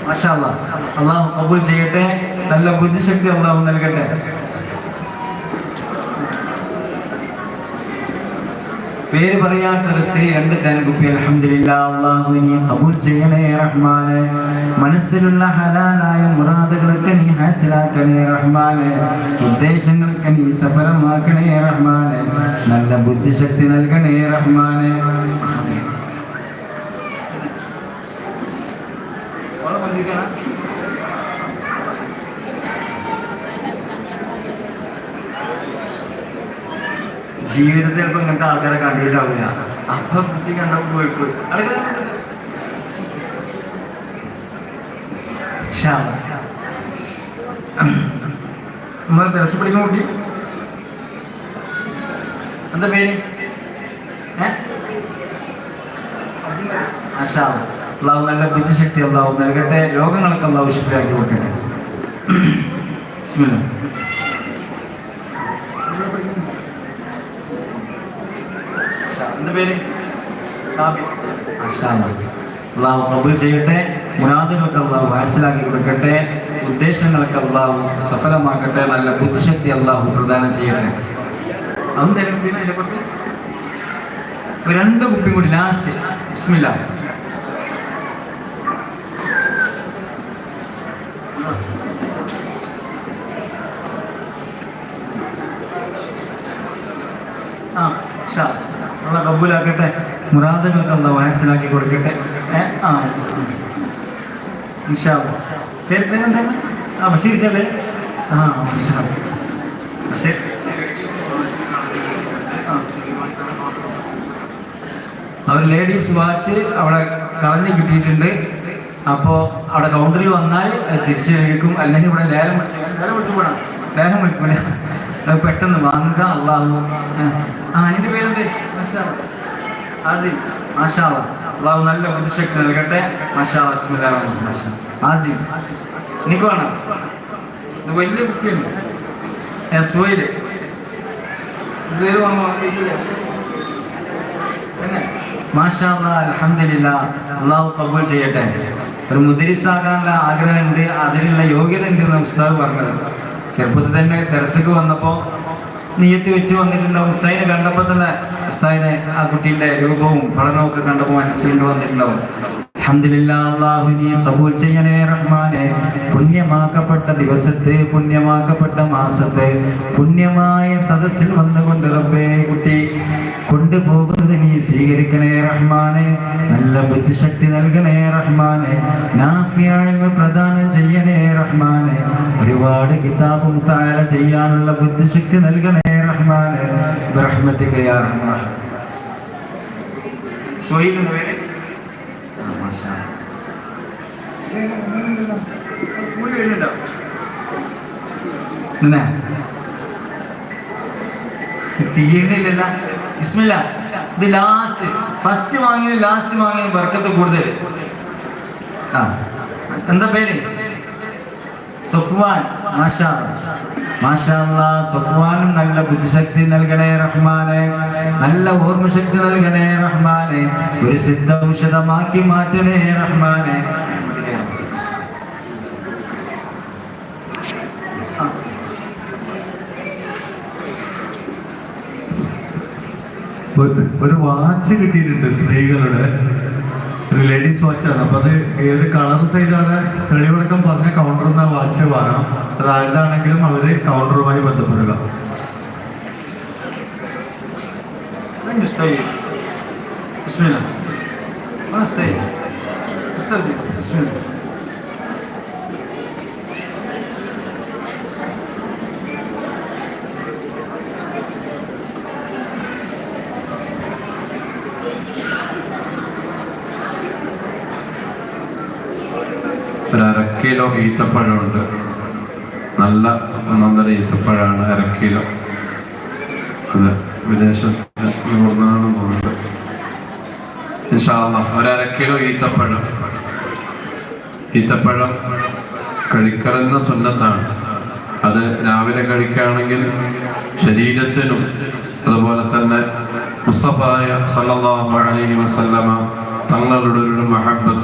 മാഷാ അല്ലാഹ്. അള്ളാഹു കബൂൽ ചെയ്യട്ടെ, നല്ല ബുദ്ധിശക്തി അള്ളാഹു നൽകട്ടെ. പേര് പറയാത്തൊരു സ്ത്രീ 2 തേൻ കുപ്പി. അൽഹംദുലില്ലാ. അല്ലാഹു നീ കബൂൽ ചെയ്യണേ റഹ്മാനെ. മനസ്സിലുള്ള ഹലാലായ മുറാദുകളൊക്കെ നീ ഹാസിലാക്കണേ റഹ്മാനെ. ഉദ്ദേശങ്ങൾക്ക് നീ സഫലമാക്കണേ റഹ്മാനെ. നല്ല ബുദ്ധിശക്തി നൽകണേ റഹ്മാനെ. ജീവിതത്തിൽ ചിലപ്പോൾ ഇങ്ങനത്തെ ആൾക്കാരെ കണ്ടിട്ടാവില്ല. അപ്പൊ കുട്ടി കണ്ടപ്പോൾ പോയിപ്പോയി നമ്മൾ ദർശ പഠിക്കുന്ന കുട്ടി എന്താ പേര്? അള്ളാഹു നല്ല ബുദ്ധിശക്തി അള്ളാഹു നൽകട്ടെ. രോഗങ്ങളൊക്കെ അള്ളാഹു ശിഫയാക്കി കൊടുക്കട്ടെ. ബിസ്മില്ലാ. എന്താ പേര്? അള്ളാഹു കബൂൽ ചെയ്യട്ടെ. മുനാദുകൾക്ക് അള്ളാഹു ഹാസിലാക്കി കൊടുക്കട്ടെ. ഉദ്ദേശങ്ങളൊക്കെ അള്ളാഹു സഫലമാക്കട്ടെ. നല്ല ബുദ്ധിശക്തി അള്ളാഹു പ്രദാനം ചെയ്യട്ടെ. അതൊന്നും തരും. പിന്നെ അതിനെ പറ്റി 2 കുപ്പി കൂടി ലാസ്റ്റ്. ബിസ്മില്ലാ. അള്ളാഹു കബൂലാക്കട്ടെ. മുറാദുകൾക്ക് അള്ളാഹു ഹാസിലാക്കി കൊടുക്കട്ടെ. ഇൻഷാ അല്ലാഹ്. പേരെന്താണ്? ബഷീർ ചേട്ടേ. ബഷീർ. അവർ ലേഡീസ് വാച്ച് അവിടെ കളഞ്ഞ് കിട്ടിയിട്ടുണ്ട്. അപ്പോൾ അവിടെ കൗണ്ടറിൽ വന്നാൽ അത് തിരിച്ചു കഴിക്കും. അല്ലെങ്കിൽ ഇവിടെ ലേലം വിളിക്കൂല. അത് പെട്ടെന്ന് വാങ്ങുക. അള്ളാഹു. എൻ്റെ പേരെന്ത്? ആസിം. മാഷാ അല്ലാഹ്. അള്ളാഹു നല്ല ബുദ്ധിശക്തി നൽകട്ടെ. മാഷാ അല്ലാഹ്. ബിസ്മില്ലാഹിർ റഹ്മാനിർ റഹീം. ആസിം എനിക്ക് വേണം. ഇത് വലിയ കുട്ടിയുണ്ട്. സുഹൈല് മാഷാ അല്ലാഹ്. അൽഹംദുലില്ലാഹ്. അള്ളാഹു കബൂൽ ചെയ്യട്ടെ. ഒരു മുദരിസാകാനുള്ള ആഗ്രഹമുണ്ട്, അതിനുള്ള യോഗ്യത ഉണ്ട് എന്ന് ഉസ്താദ് പറഞ്ഞത്. ചെറുപ്പത്തിൽ തന്നെ ദർസക്ക് വന്നപ്പോൾ നിയത്ത് വെച്ച് വന്നിട്ടുണ്ടാവും. ഉസ്താദിനെ കണ്ടപ്പോൾ തന്നെ ഉസ്താദിനെ ആ കുട്ടീൻ്റെ രൂപവും പഠനവും ഒക്കെ കണ്ടപ്പോൾ മനസ്സിലുണ്ട് വന്നിട്ടുണ്ടാവും. അൽഹംദുലില്ലാഹ്. അല്ലാഹു നീ ഖബൂൽ ചെയ്യണേ റഹ്മാനെ. പുണ്യമാക്കപ്പെട്ട ദിവസത്തെ, പുണ്യമാക്കപ്പെട്ട മാസത്തെ, പുണ്യമായ സദസ്സിൽ വന്നുകൊണ്ട് റബ്ബേ കുട്ടി കൊണ്ടുപോകുന്നത് നീ സ്വീകരിക്കണേ റഹ്മാനെ. നല്ല ബുദ്ധിശക്തി നൽകണേ റഹ്മാനെ. നാഫിയ ഇൽമ് പ്രദാനം ചെയ്യണേ റഹ്മാനെ. ഒരുപാട് കിതാബ് മുതഅല ചെയ്യാനുള്ള ബുദ്ധിശക്തി നൽകണേ റഹ്മാനെ. ബിറഹ്മതിക യാ റഹ്മാൻ. സോയിൽ വേറെ തീരുന്നില്ല. ബിസ്മില്ലാ. ഇത് ലാസ്റ്റ് ഫസ്റ്റ് വാങ്ങിയത് ലാസ്റ്റ് വാങ്ങിയത് ബർക്കത്ത് കൂടുതൽ. എന്താ പേര്? സഫ്വാൻ. മാഷാ മാഷാ അല്ലാഹ്. സഫ്വാനും നല്ല ബുദ്ധിശക്തി നൽകണേ റഹ്മാനെ. നല്ല ഓർമ്മശക്തി നൽകണേ റഹ്മാനെ. ഒരു സിദ്ധ ഔഷധമാക്കി മാറ്റണേ റഹ്മാനെ. ഒരു വാച്ച് കിട്ടിയിട്ടുണ്ട് സ്ത്രീകളുടെ, ഒരു ലേഡീസ് വാച്ചാണ്. അപ്പൊ അത് ഏത് കളർ സൈസാണ് തെളിവടക്കം പറഞ്ഞ കൗണ്ടറിൽ നിന്ന് ആ വാച്ച് വാങ്ങണം. അത് ആരുതാണെങ്കിലും അവര് കൗണ്ടറുമായി ബന്ധപ്പെടുക. ഒരു 1/2 കിലോ ഈത്തപ്പഴമുണ്ട്. നല്ല 1.5 ഈത്തപ്പഴമാണ് 1/2 കിലോ. അത് വിദേശത്ത് കൊടുക്കുന്നതാണെന്ന് തോന്നുന്നുണ്ട്. ഇൻഷാ അല്ലാഹ് ഒരു 1/2 കിലോ ഈത്തപ്പഴം കഴിക്കലെന്ന സുന്നത്താണ്. അത് രാവിലെ കഴിക്കുകയാണെങ്കിൽ ശരീരത്തിനും അതുപോലെ തന്നെ മുസ്തഫ സല്ലല്ലാഹു അലൈഹി വസല്ലമ തങ്ങളുടെ ഒരു മഹബ്ബത്ത്